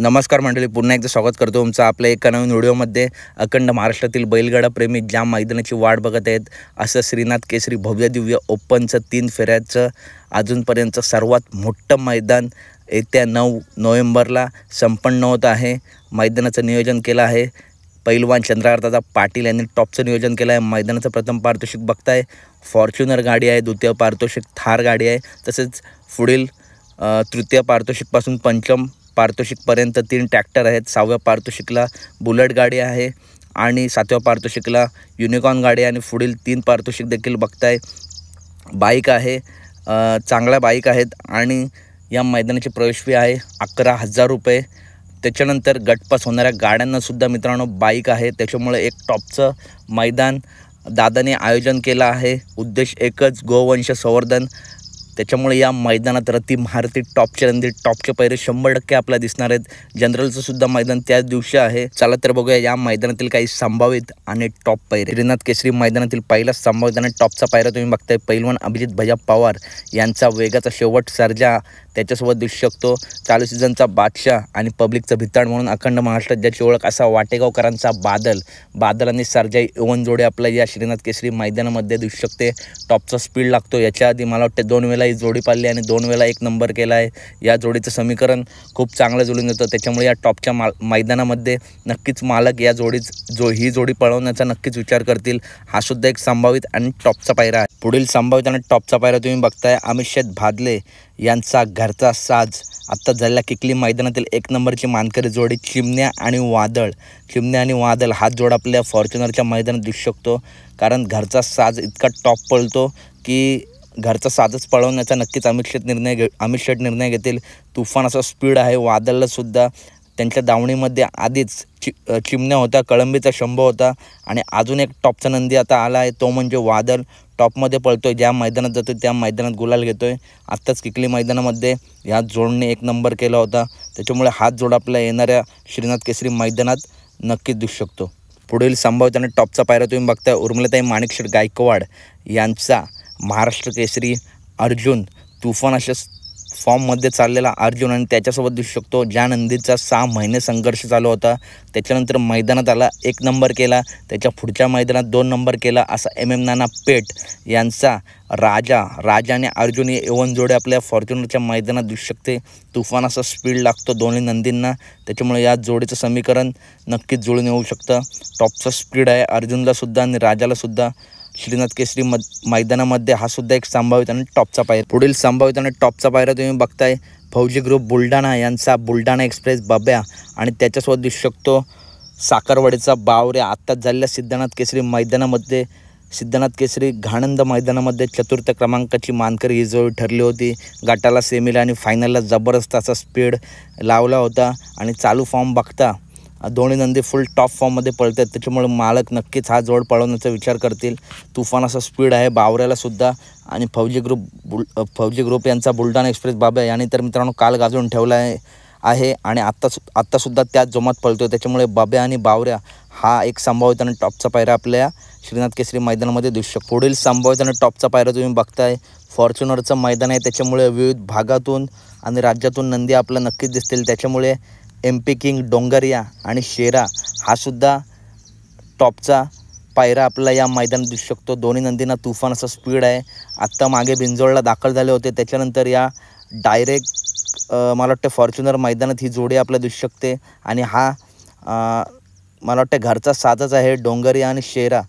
नमस्कार मंडळी, पुन्हा एकदा स्वागत करतो तुमचं आपल्या एका नवीन व्हिडिओमध्ये। अखंड महाराष्ट्रातील बैलगाडा प्रेमी ज्या मैदानाची वाट बघत आहेत असं श्रीनाथ केसरी भव्य दिव्य ओपनचं 3 फेऱ्याचं अजूनपर्यंत सर्वात मोठं मैदान येत्या 9 नोव्हेंबरला संपन्न होत आहे। मैदानाचं नियोजन केलं आहे पैलवान चंद्रकांतदादा पाटील यांनी टॉपचं नियोजन केलं आहे। मैदानाचं प्रथम पारितोषिक बघताय फॉर्च्युनर गाडी आहे, द्वितीय पारितोषिक थार गाडी आहे, तसेच पुढील तृतीय पारितोषिकपासून पंचम पारितोषिकपर्यंत 3 ट्रॅक्टर आहेत। 6व्या पारितोषिकला बुलेट गाडी आहे आणि 7व्या पारितोषिकला युनिकॉर्न गाडी आहे आणि पुढील 3 पारितोषिक देखील बघताय बाईक आहे। चांगल्या बाईक आहेत आणि या मैदानाची प्रवेश फी आहे 11,000 रुपये। त्याच्यानंतर गटपास होणाऱ्या गाड्यांनासुद्धा मित्रांनो बाईक आहे, त्याच्यामुळे एक टॉपचं मैदान दादाने आयोजन केलं आहे। उद्देश एकच, गोवंश संवर्धन। त्याच्यामुळे या मैदानात रती महारथी टॉपचे रंदी टॉपचे पैरे 100% आपल्याला दिसणार आहेत। जनरलचं सुद्धा मैदान त्याच दिवशी आहे। चला तर बघूया या मैदानातील काही संभावित आणि टॉप पैरे। श्रीनाथ केसरी मैदानातील पहिला संभावित आणि टॉपचा पैरा तुम्ही बघताय पैलवान अभिजित भैया पवार यांचा वेगाचा शेवट सर्जा त्याच्यासोबत दिसू शकतो। चालू सीझनचा बादशाह आणि पब्लिकचा भिताड म्हणून अखंड महाराष्ट्रात ज्याची ओळख असा वाटेगावकरांचा बादल आणि सर्जा एवन जोडी आपल्या या श्रीनाथ केसरी मैदानामध्ये दिसू शकते। टॉपचा स्पीड लागतो। याच्या आधी मला वाटते 2 वेळा ही जोडी पाळली आणि 2 वेळा 1 नंबर केला आहे। या जोडीचं समीकरण खूप चांगलं जुळून येतं, त्याच्यामुळे या टॉपच्या मैदानामध्ये नक्कीच मालक या ही जोडी पळवण्याचा नक्कीच विचार करतील। हा सुद्धा एक संभावित आणि टॉपचा पायरा आहे। पुढील संभावित आणि टॉपचा पायरा तुम्ही बघताय अमित भादले यांचा घरचा साज आत्ता झालेल्या किकली मैदानातील 1 नंबरची मानकरी जोडी चिमण्या आणि वादळ हा जोड आपल्या फॉर्च्युनरच्या मैदानात दिसू शकतो, कारण घरचा साज इतका टॉप पळतो की घरचा साजच पळवण्याचा नक्कीच अमित शेठ निर्णय घेतील। तुफान असा स्पीड आहे। वादळला सुद्धा त्यांच्या दावणीमध्ये आधीच चिमण्या होता, कळंबीचा शंभू होता आणि अजून एक टॉपचा नंदी आता आला आहे, तो म्हणजे वादळ। टॉपमध्ये पळतोय, ज्या मैदानात जातोय त्या मैदानात गुलाल घेतोय। आत्ताच किकली मैदानामध्ये ह्या जोडने 1 नंबर केला होता, त्याच्यामुळे हाच जोड आपल्या येणाऱ्या श्रीनाथ केसरी मैदानात नक्कीच दिसू शकतो। पुढील संभावित आणि टॉपचा पायरा तुम्ही बघताय उर्मिलाताई माणिकशेठ गायकवाड यांचा महाराष्ट्र केसरी अर्जुन। तुफान अशा फॉर्ममध्ये चाललेला अर्जुन आणि त्याच्यासोबत दिसू शकतो, ज्या नंदीचा 6 महिने संघर्ष चालू होता, त्याच्यानंतर मैदानात आला 1 नंबर केला, त्याच्या पुढच्या मैदानात 2 नंबर केला, असा नाना पेठ यांचा राजा आणि अर्जुन हे एवन जोडे आपल्या फॉर्च्युनरच्या मैदानात दिसू शकते। तुफान असा स्पीड लागतो दोन्ही नंदींना, त्याच्यामुळे या जोडीचं समीकरण नक्कीच जुळून येऊ शकतं। टॉपचा स्पीड आहे अर्जुनला सुद्धा आणि राजाला सुद्धा। श्रीनाथ केसरी मैदानामध्ये हा सुद्धा एक संभावित आणि टॉपचा पायरा। पुढील संभावित आणि टॉपचा पायरा तुम्ही बघताय फौजी ग्रुप बुलढाणा यांचा बुलढाणा एक्सप्रेस बब्या आणि त्याच्यासोबत दिसू शकतो साखरवाडीचा बावऱ्या। आत्ताच झालेल्या सिद्धनाथ केसरी घाणंद मैदानामध्ये 4थ्या क्रमांकाची मानकरी ही जोडी ठरली होती। गटाला, सेमीला आणि फायनलला जबरदस्त असा स्पीड लावला होता आणि चालू फॉर्म बघता दोन्ही नंदी फुल टॉप फॉर्ममध्ये पळतात, त्याच्यामुळे मालक नक्कीच हा जोड पळवण्याचा विचार करतील। तुफान असा स्पीड आहे बावऱ्याला सुद्धा आणि फौजी ग्रुप यांचा बुलढाणा एक्सप्रेस बाब्या याने तर मित्रांनो काल गाजवून ठेवला आहे आणि आत्तासुद्धा त्याच जोमात पळतो, त्याच्यामुळे बाब्या आणि बावऱ्या हा एक संभावित आणि टॉपचा पायरा आपल्या श्रीनाथ केसरी मैदानामध्ये दिसू शकतो। पुढील संभावित आणि टॉपचा पायरा तुम्ही बघताय फॉर्च्युनरचं मैदान आहे, त्याच्यामुळे विविध भागातून आणि राज्यातून नंदी आपला नक्कीच दिसतील, त्याच्यामुळे MP किंग डोंगरिया आणि शेरा हा सुद्धा टॉपचा पायरा आपला या मैदानात दिसू शकतो। दोन्ही नंदींना तुफान असा स्पीड आहे। आत्ता मागे बिंजोडला दाखल झाले होते, त्याच्यानंतर या डायरेक्ट मला वाटतं फॉर्च्युनर मैदानात ही जोडी आपल्याला दिसू शकते आणि हा मला वाटतं घरचा साजच आहे। डोंगरिया आणि शेरा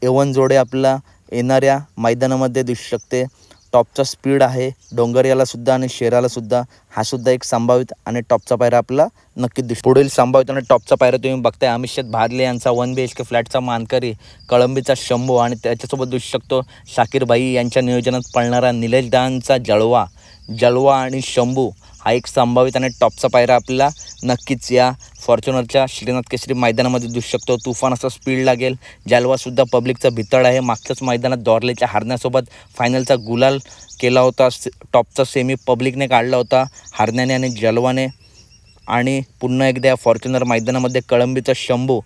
एवन जोडे आपला येणाऱ्या मैदानामध्ये दिसू शकते। टॉपचा स्पीड आहे डोंगरियाला सुद्धा आणि शेराला सुद्धा। हा सुद्धा एक संभावित आणि टॉपचा पायरा आपला नक्कीच दिसतो। पुढील संभावित आणि टॉपचा पायरा तुम्ही बघताय अमित भादले यांचा 1 BHK फ्लॅटचा मानकरी कळंबीचा शंभू आणि त्याच्यासोबत दिसू शकतो शाकीर भाई यांच्या नियोजनात पळणारा निलेश दांचा जलवा आणि शंभू हा एक संभावित आणि टॉपचा पायरा आपल्याला नक्कीच या फॉर्च्युनरच्या श्रीनाथ केसरी मैदानामध्ये दिसू शकतो। तुफान असा स्पीड लागेल। जलवासुद्धा पब्लिकचा भितड आहे। मागच्याच मैदानात दॉर्लेच्या हारण्यासोबत फायनलचा गुलाल केला होता। टॉपचा सेमी पब्लिकने काढला होता हारण्याने आणि जलवाने आणि पुन्हा एकदा फॉर्च्युनर मैदानामध्ये कळंबीचा शंभू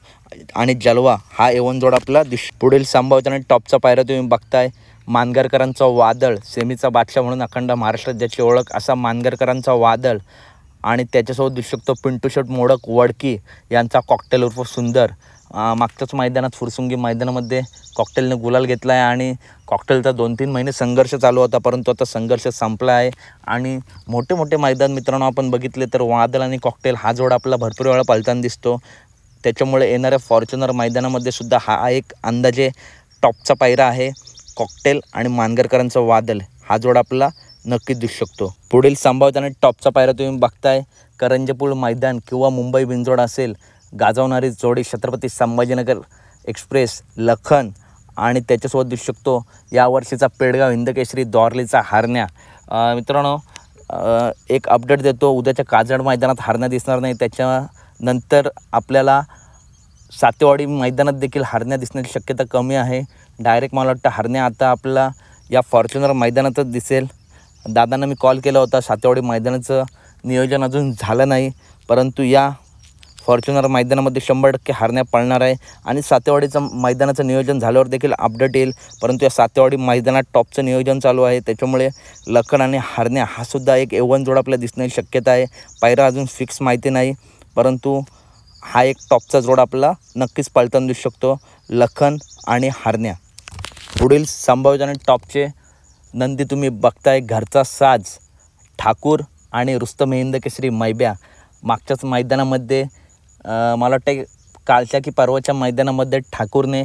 आणि जलवा हा एवन जोड आपला दिसतो। पुढील संभावित आणि टॉपचा पायरा तुम्ही बघताय मानगरकरांचा वादळ, सेमीचा बादशाह म्हणून अखंड महाराष्ट्रात ज्याची ओळख असा मानगरकरांचा वादळ आणि त्याच्यासोबत दिसू शकतो पिंटू शेट मोडक वडकी यांचा कॉकटेल उर्फ सुंदर. मागच्याच मैदानात फुरसुंगी मैदानामध्ये कॉकटेलने गुलाल घेतला आहे आणि कॉकटेलचा 2-3 महिने संघर्ष चालू होता, परंतु आता संघर्ष संपला आहे. आणि मोठे मोठे मैदान मित्रांनो आपण बघितले तर वादळ आणि कॉकटेल हा जोड आपला भरपूर वेळा पळताना दिसतो. त्याच्यामुळे येणाऱ्या फॉर्च्युनर मैदानामध्ये सुद्धा हा एक अंदाजे टॉपचा पायरा आहे. कॉकटेल आणि मानगरकरांचा वादळ हा जोड आपला नक्कीच दिसू शकतो. पुढील संभाव्यता आणि टॉपचा पायरा तुम्ही बघताय. करंजपूळ मैदान किंवा मुंबई बिनजोड असेल, गाजवणारी जोडी छत्रपती संभाजीनगर एक्सप्रेस लखन आणि त्याच्यासोबत दिसू शकतो यावर्षीचा पेडगाव हिंदकेसरी द्वारलीचा हरण्या. मित्रांनो एक अपडेट देतो, उद्याच्या काजड मैदानात हरण्या दिसणार नाही. त्याच्यानंतर आपल्याला सातेवाडी मैदानात देखील हरण्या दिसण्याची शक्यता कमी आहे. डायरेक्ट मला वाटतं हरण्या आता आपला या फॉर्च्युनर मैदानातच दिसेल. दादांना मी कॉल केला होता, सातेवाडी मैदानाचं नियोजन अजून झालं नाही, परंतु या फॉर्च्युनर मैदानामध्ये 100% हरण्या पळणार आहे. आणि सातेवाडीचं मैदानाचं नियोजन झाल्यावर देखील अपडेट येईल, परंतु या सातेवाडी मैदानात टॉपचं नियोजन चालू आहे. त्याच्यामुळे लखन आणि हरण्या हा सुद्धा एक एवन जोड आपल्याला दिसण्याची शक्यता आहे. पायरा अजून फिक्स माहिती नाही, परंतु हा एक टॉपचा जोड आपला नक्कीच पळताना दिसू शकतो, लखन आणि हरण्या. पुढील संभाव्य आणि टॉपचे नंदी तुम्ही बघताय. घरचा साज ठाकूर आणि रुस्तम हिंदकेसरी मैब्या. मागच्याच मैदानामध्ये मला वाटतं कालच्या की परवाच्या मैदानामध्ये ठाकूरने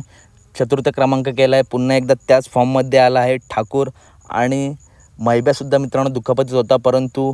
चतुर्थ क्रमांक केला आहे. पुन्हा एकदा त्याच फॉर्ममध्ये आला आहे ठाकूर. आणि मैब्यासुद्धा मित्रांनो दुखापतीच होता, परंतु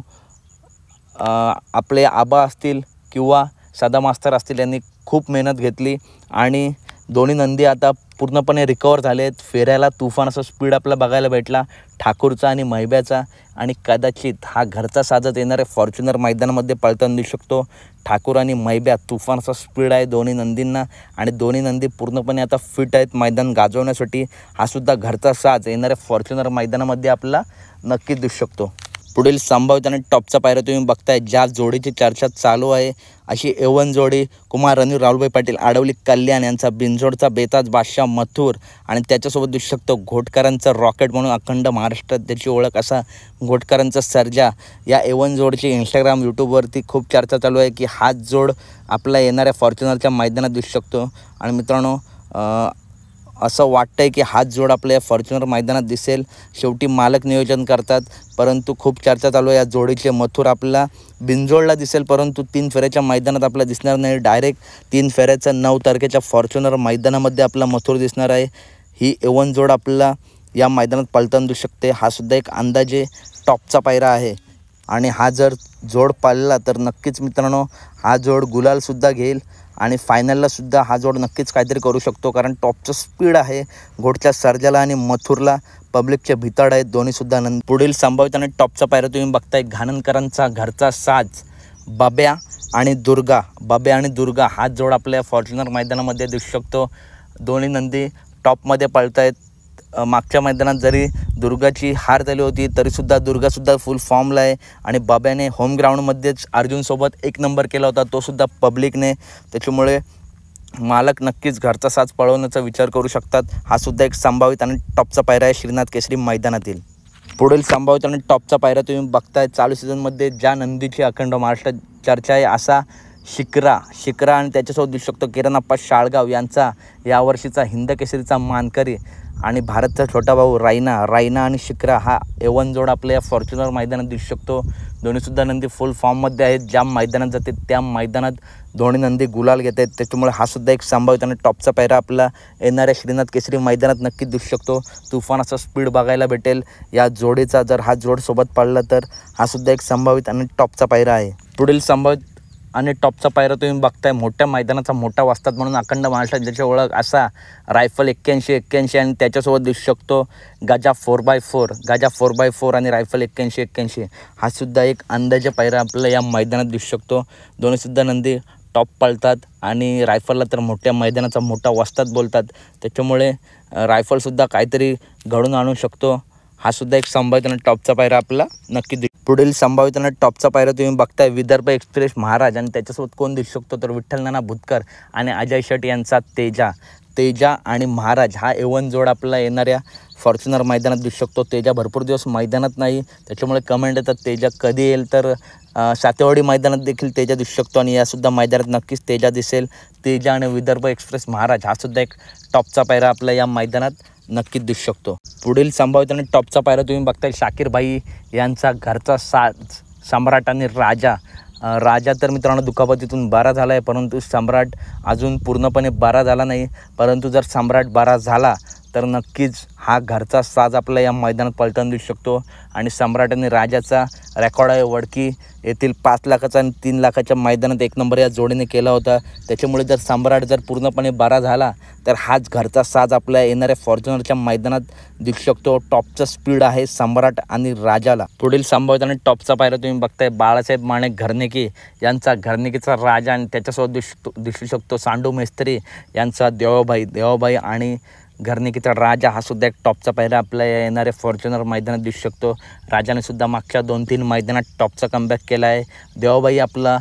आपले आबा असतील किंवा सदा मास्तर असतील यांनी खूप मेहनत घेतली आणि दोन्ही नंदी आता पूर्णपणे रिकवर झाले आहेत. फेऱ्याला तुफान असा स्पीड आपल्याला बघायला भेटला ठाकूरचा आणि मैब्याचा. आणि कदाचित हा घरचा साजत येणाऱ्या फॉर्च्युनर मैदानामध्ये पळताना दिसू शकतो. ठाकूर आणि मैब्या तुफान असा स्पीड आहे दोन्ही नंदींना आणि दोन्ही नंदी पूर्णपणे आता फिट आहेत मैदान गाजवण्यासाठी. हा सुद्धा घरचा साज येणाऱ्या फॉर्च्युनर मैदानामध्ये आपला नक्कीच दिसू शकतो. पुढील संभाव्यता आणि टॉपचा पायरा तुम्ही बघताय. ज्या जोडीची चर्चा चालू आहे अशी एवन जोडी कुमार रणवीर राहुलभाई पाटील आडवली कल्याण यांचा बिनजोडचा बेताज बादशाह मथुर आणि त्याच्यासोबत दिसू शकतो घोटकरांचा रॉकेट म्हणून अखंड महाराष्ट्रात त्याची ओळख असा घोटकरांचा सर्जा. या एवन जोडची इंस्टाग्राम यूट्यूबवरती खूप चर्चा चालू आहे की हाच जोड आपला येणाऱ्या फॉर्च्युनरच्या मैदानात दिसू शकतो. आणि मित्रांनो असं वाटतंय की हाच जोड आपल्या फॉर्च्युनर मैदानात दिसेल. शेवटी मालक नियोजन करतात, परंतु खूप चर्चा चालू आहे या जोडीचे. मथुर आपला बिनजोडला दिसेल, परंतु 3 फेऱ्याच्या मैदानात आपला दिसणार नाही. डायरेक्ट 3 फेऱ्याचा 9 तारखेच्या फॉर्च्युनर मैदानामध्ये आपला मथुर दिसणार आहे. ही एवन जोड आपला या मैदानात पळताना दिसू शकते. हा सुद्धा एक अंदाजे टॉपचा पायरा आहे आणि हा जर जोड पाळला तर नक्कीच मित्रांनो हा जोड गुलालसुद्धा घेईल आणि फायनललासुद्धा हा जोड नक्कीच काहीतरी करू शकतो, कारण टॉपचं स्पीड आहे घोटच्या सर्जाला आणि मथुरला. पब्लिकच्या भिताड आहेत दोन्हीसुद्धा नंद. पुढील संभाव्यता आणि टॉपचा पायरा तुम्ही बघताय. घाणनकरांचा घरचा साज बाब्या आणि दुर्गा. बाब्या आणि दुर्गा हा जोड आपल्या फॉर्च्युनर मैदानामध्ये दिसू शकतो. दोन्ही नंदी टॉपमध्ये पळत आहेत. मागच्या मैदानात जरी दुर्गाची हार झाली होती तरीसुद्धा दुर्गासुद्धा फुल फॉर्मला आहे आणि बाब्याने होम ग्राउंडमध्येच अर्जुनसोबत 1 नंबर केला होता, तोसुद्धा पब्लिकने. त्याच्यामुळे मालक नक्कीच घरचा साज पळवण्याचा विचार करू शकतात. हा सुद्धा एक संभावित आणि टॉपचा पायरा आहे श्रीनाथ केसरी मैदानातील. पुढील संभावित आणि टॉपचा पायरा तुम्ही बघताय. चालू सीझनमध्ये ज्या नंदीची अखंड महाराष्ट्रात चर्चा आहे असा शिकरा आणि त्याच्यासोबत दिसू शकतो किरणप्पा शाळगाव यांचा यावर्षीचा हिंदकेसरीचा मानकरी आणि भारतचा छोटा भाऊ रायना आणि शिकरा हा एवन जोड आपल्या फॉर्च्युनर मैदानात दिसू शकतो. दोन्हीसुद्धा नंदी फुल फॉर्ममध्ये आहेत. ज्या मैदानात जाते त्या मैदानात दोन्ही नंदी गुलाल घेत आहेत. त्याच्यामुळे हा सुद्धा एक संभावित आणि टॉपचा पायरा आपला येणाऱ्या श्रीनाथ केसरी मैदानात नक्कीच दिसू शकतो. तुफान असा स्पीड बघायला भेटेल या जोडीचा. जर हा जोड सोबत पडला तर हा सुद्धा एक संभावित आणि टॉपचा पायरा आहे. पुढील संभावित आणि टॉपचा पायरा तुम्ही बघताय. मोठ्या मैदानाचा मोठा वस्ताद म्हणून अखंड महाराष्ट्रात ज्याची ओळख असा रायफल 81 आणि त्याच्यासोबत दिसू शकतो गजा 4x4 आणि रायफल 81 हा सुद्धा एक अंदाजे पायरा आपल्याला या मैदानात दिसू शकतो. दोन्हीसुद्धा नंदी टॉप पळतात आणि रायफलला तर मोठ्या मैदानाचा मोठा वस्ताद बोलतात. त्याच्यामुळे रायफलसुद्धा काहीतरी घडून आणू शकतो. हा सुद्धा एक संभावित आणि टॉपचा पायरा आपला नक्की पुढील संभावित आणि टॉपचा पायरा तुम्ही बघताय. विदर्भ एक्सप्रेस महाराज आणि त्याच्यासोबत कोण दिसू शकतो तर विठ्ठल नाना भुतकर आणि अजय शेट यांचा तेजा आणि महाराज हा एवन जोड आपला येणाऱ्या फॉर्च्युनर मैदानात दिसू शकतो. तेजा भरपूर दिवस मैदानात नाही, त्याच्यामुळे कमेंट येतात तेजा कधी येईल, तर सातेवाडी मैदानात देखील तेजा दिसू शकतो आणि यासुद्धा मैदानात नक्कीच तेजा दिसेल. तेजा आणि विदर्भ एक्सप्रेस महाराज हा सुद्धा एक टॉपचा पायरा आपल्या या मैदानात नक्कीच दिसू शकतो. पुढील संभाव्यत आणि टॉपचा पायरा तुम्ही बघताय शाकीर भाई यांचा घरचा साज सम्राट आणि राजा तर मित्रांनो दुखापतीतून बरा झाला आहे, परंतु सम्राट अजून पूर्णपणे बरा झाला नाही. परंतु जर सम्राट बरा झाला तर नक्कीच हा घरचा साज आपल्या या मैदानात पलताना दिसू शकतो. आणि सम्राट आणि राजाचा रेकॉर्ड आहे वडकी येथील 5 लाखाचा आणि 3 लाखाच्या मैदानात 1 नंबर या जोडीने केला होता. त्याच्यामुळे जर सम्राट जर पूर्णपणे बरा झाला तर हाच घरचा साज आपल्या येणाऱ्या फॉर्च्युनरच्या मैदानात दिसू शकतो. टॉपचा स्पीड आहे सम्राट आणि राजाला. पुढील संभाव्यत आणि टॉपचा पायरा तुम्ही बघताय बाळासाहेब माने घरनेकी यांचा घरनेकीचा राजा आणि त्याच्यासोबत दिसू शकतो सांडू मेस्त्री यांचा देवाबाई आणि घरनेकीचा राजा हा सुद्धा एक टॉपचा पायरा आपल्या येणाऱ्या फॉर्च्युनर मैदानात दिसू शकतो. राजाने सुद्धा मागच्या 2-3 मैदानात टॉपचा कमबॅक केला आहे. देवाबाई आपला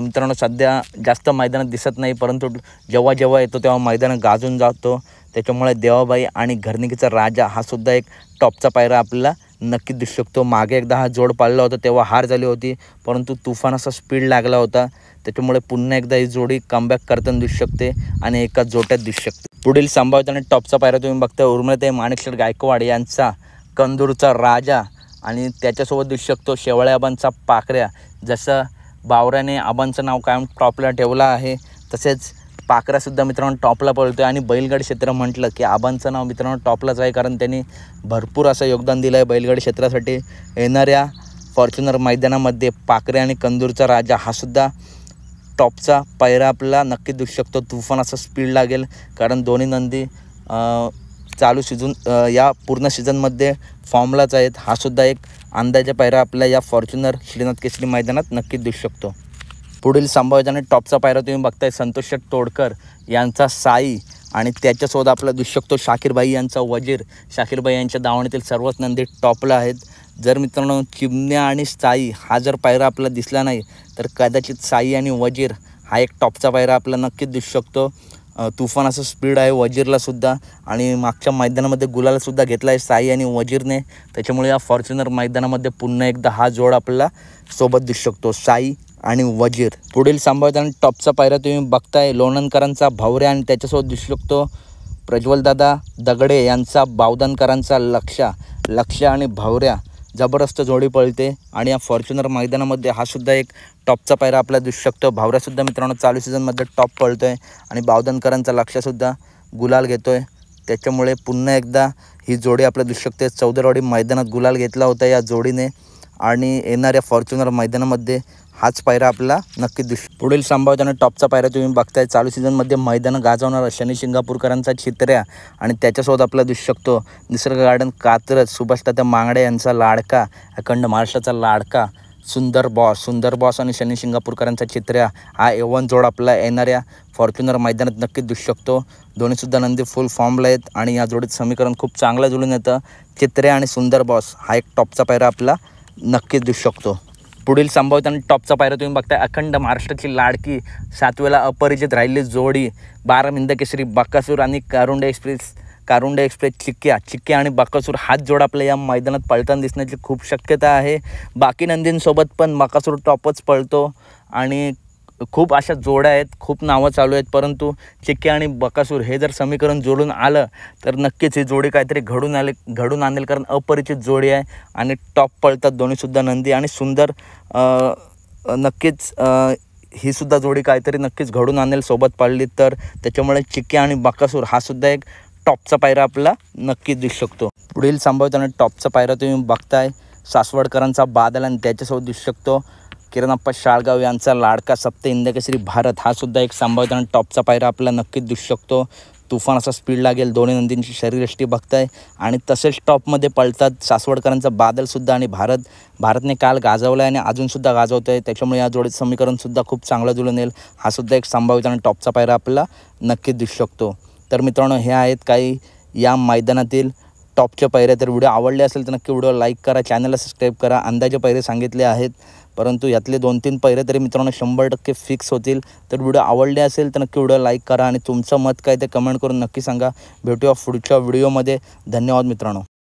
मित्रांनो सध्या जास्त मैदानात दिसत नाही, परंतु जेव्हा येतो तेव्हा मैदानात गाजून जातो. त्याच्यामुळे देवाबाई आणि घरनेकीचा राजा हा सुद्धा एक टॉपचा पायरा आपल्याला नक्कीच दिसू शकतो. मागे एकदा हा जोड पाळला होता तेव्हा हार झाली होती, परंतु तुफान असा स्पीड लागला होता. त्याच्यामुळे पुन्हा एकदा ही जोडी कमबॅक करताना दिसू शकते आणि एका जोट्यात दिसू शकते. पुढील संभाव्यत आणि टॉपचा पायरा तुम्ही बघता उर्मिलाताई माणिकशेठ गायकवाड यांचा कंदूरचा राजा आणि त्याच्यासोबत दिसू शकतो शेवाळ्याबांचा पाखऱ्या. जसं बावऱ्याने आबांचं नाव कायम टॉपला ठेवलं आहे, तसेच पाखऱ्यासुद्धा मित्रांनो टॉपला पळतो आहे. आणि बैलगाडी क्षेत्र म्हटलं की आबांचं नाव मित्रांनो टॉपलाच आहे, कारण त्यांनी भरपूर असं योगदान दिलं आहे बैलगाडी क्षेत्रासाठी. येणाऱ्या फॉर्च्युनर मैदानामध्ये पाखरे आणि कंदूरचा राजा हा सुद्धा टॉपचा पायरा आपल्याला नक्की दिसू शकतो. तुफान असं स्पीड लागेल, कारण दोन्ही नंदी चालू सीझन या पूर्ण सीझनमध्ये फॉर्मलाच आहेत. हा सुद्धा एक अंदाजे पायरा आपल्या या फॉर्च्युनर श्रीनाथ केसरी मैदानात नक्कीच दिसू शकतो. पुढील संभाव्यत आणि टॉपचा पायरा तुम्ही बघताय संतोष शेठ तोडकर यांचा साई आणि त्याच्यासोबत आपला दिसू शकतो शाकीरबाई यांचा वजीर. शाकीरबाई यांच्या दावणीतील सर्वच नंदी टॉपला आहेत. जर मित्रांनो चिमण्या आणि साई हा जर पायरा आपल्याला दिसला नाही तर कदाचित साई आणि वजीर हा एक टॉपचा पायरा आपल्याला नक्कीच दिसू शकतो. तुफान असं स्पीड आहे वजीरलासुद्धा आणि मागच्या मैदानामध्ये गुलालसुद्धा घेतला आहे साई आणि वजीरने. त्याच्यामुळे या फॉर्च्युनर मैदानामध्ये पुन्हा एकदा हा जोड आपल्याला सोबत दिसू शकतो साई आणि वजीर. पुढील संभाव्यत आणि टॉपचा पायरा तुम्ही बघताय लोणंदकरांचा भवऱ्या आणि त्याच्यासोबत दिसू शकतो प्रज्वलदादा दगडे यांचा बावधनकरांचा लक्ष्य आणि भवऱ्या. जबरदस्त जोडी पळते आणि या फॉर्च्युनर मैदानामध्ये हा सुद्धा एक टॉपचा पायरा आपल्याला दिसू शकतो. भावऱ्यासुद्धा मित्रांनो चालू सीझनमध्ये टॉप पळतो आहे आणि बावधनकरांचा लक्षसुद्धा गुलाल घेतो आहे. त्याच्यामुळे पुन्हा एकदा ही जोडी आपल्याला दिसू शकते. चौदरवाडी मैदानात गुलाल घेतला होता या जोडीने आणि येणाऱ्या फॉर्च्युनर मैदानामध्ये हाच पायरा आपल्याला नक्कीच दिसतो. पुढील संभाव्यत आणि टॉपचा पायरा तुम्ही बघताय चालू सीझनमध्ये मैदानं गाजवणारा शनी शिंगापूरकरांचा चित्र्या आणि त्याच्यासोबत आपल्याला दिसू शकतो निसर्ग गार्डन कात्रज सुभाष तात्या मांगडे यांचा लाडका अखंड महाराष्ट्राचा लाडका सुंदर बॉस आणि शनी शिंगापूरकरांचा चित्र्या हा A1 जोड आपला येणाऱ्या फॉर्च्युनर मैदानात नक्कीच दिसू शकतो. दोन्हीसुद्धा नंदी फुल फॉर्मला आहेत आणि या जोडीत समीकरण खूप चांगलं जुळून येतं. चित्र्या आणि सुंदर बॉस हा एक टॉपचा पायरा आपला नक्कीच दिसू शकतो. पुढील संभाव्यत आणि टॉपचा पायरा तुम्ही बघताय अखंड महाराष्ट्राची लाडकी 7 वेळा अपरिचित राहिलेली जोडी 12 मिंद केसरी बकासूर आणि कारुंडे एक्सप्रेस चिक्क्या आणि बकासूर हाच जोड आपल्या या मैदानात पळताना दिसण्याची खूप शक्यता आहे. बाकी नंदींसोबत पण बकासूर टॉपच पळतो आणि खूप अशा जोड्या आहेत, खूप नावं चालू आहेत, परंतु चिक्क्या आणि बकासूर हे जर समीकरण जोडून आलं तर नक्कीच ही जोडी काहीतरी घडून आणेल, कारण अपरिचित जोडी आहे आणि टॉप पळतात दोन्हीसुद्धा नंदी आणि सुंदर. नक्कीच ही सुद्धा जोडी काहीतरी नक्कीच घडून आणेल सोबत पळली तर. त्याच्यामुळे चिक्क्या आणि बकासूर हा सुद्धा एक टॉपचा पायरा आपला नक्कीच दिसू शकतो. पुढील संभाव्यत आणि टॉपचा पायरा तुम्ही बघताय सासवडकरांचा बादल आणि त्याच्यासोबत दिसू शकतो किरणप्पा शाळगाव यांचा लाडका सप्त इंदकेसरी भारत हा सुद्धा एक संभाव्यत आणि टॉपचा पायरा आपला नक्कीच दिसू शकतो. तुफान असा स्पीड लागेल. दोन्ही नंदींची शरीरयष्टी बघताय आणि तसेच टॉपमध्ये पळतात सासवडकरांचा बादलसुद्धा आणि भारतने काल गाजवला आहे आणि अजूनसुद्धा गाजवतो आहे. त्याच्यामुळे या जोडीत समीकरणसुद्धा खूप चांगलं जुळून येईल. हा सुद्धा एक संभाव्यत आणि टॉपचा पायरा आपल्याला नक्कीच दिसू शकतो. तर मित्रांनो हे आहेत काही या मैदानातील टॉपचे पायरे. तर व्हिडिओ आवडले असेल तर नक्की व्हिडिओ लाईक करा, चॅनलला सबस्क्राईब करा. अंदाजे पायरे सांगितले आहेत, परंतु यातले 2-3 पायरे तरी मित्रांनो 100% फिक्स होतील. तर व्हिडिओ आवडले असेल तर नक्की व्हिडिओ लाईक करा आणि तुमचं मत काय ते कमेंट करून नक्की सांगा. भेटूया पुढच्या व्हिडिओमध्ये. धन्यवाद मित्रांनो.